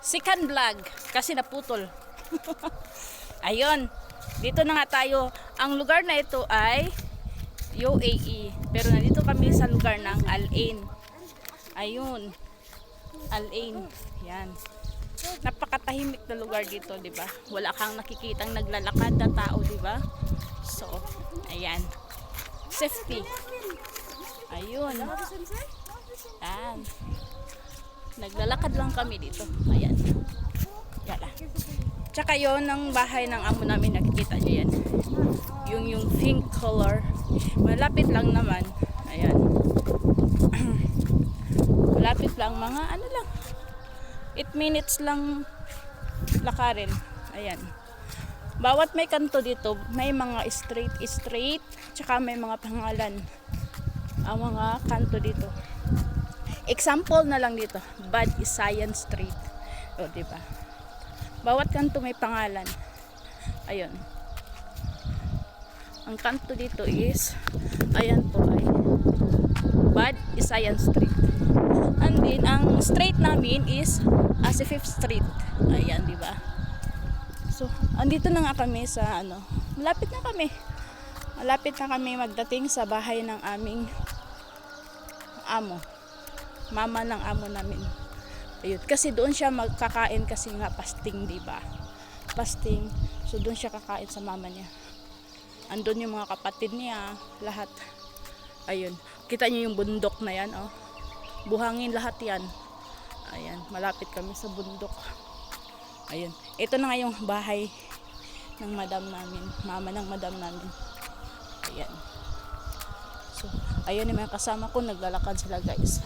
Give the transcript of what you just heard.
Second vlog kasi naputol. Ayun. Dito na nga tayo. Ang lugar na ito ay UAE. Pero nandito kami sa lugar ng Al Ain. Ayun. Al Ain. Yan. Napakatahimik na lugar dito, 'di ba? Wala kang nakikitang naglalakad na tao, 'di ba? So, ayan. Safety. Ayun. Yan. Naglalakad lang kami dito. Ayan. Yala. Tsaka yon ng bahay ng amo namin, nakikita nyo yan. Yung pink color. Malapit lang naman. Ayan. Malapit lang, mga ano lang. 8 minutes lang lakarin. Ayan. Bawat may kanto dito, may mga straight. Tsaka may mga pangalan. Ang mga kanto dito. Example na lang dito, Bad Isayan Street. O, diba? Bawat kanto may pangalan. Ayun. Ang kanto dito is, ayan po ay Bad Isayan Street. And then, ang street namin is Asifif Street. Ayan, diba? So, andito na nga kami sa, malapit na kami. Malapit na kami magdating sa bahay ng aming amo. Mama ng amo namin. Ayun. Kasi doon siya magkakain kasi nga fasting, diba? Fasting. So doon siya kakain sa mama niya. Andun yung mga kapatid niya, lahat. Ayun. Kita niyo yung bundok na yan, oh. Buhangin lahat yan. Ayan. Malapit kami sa bundok. Ayun. Ito na nga yung bahay ng madam namin. Mama ng madam namin. Ayan. So, ayun yung mga kasama ko. Naglalakad sila, guys.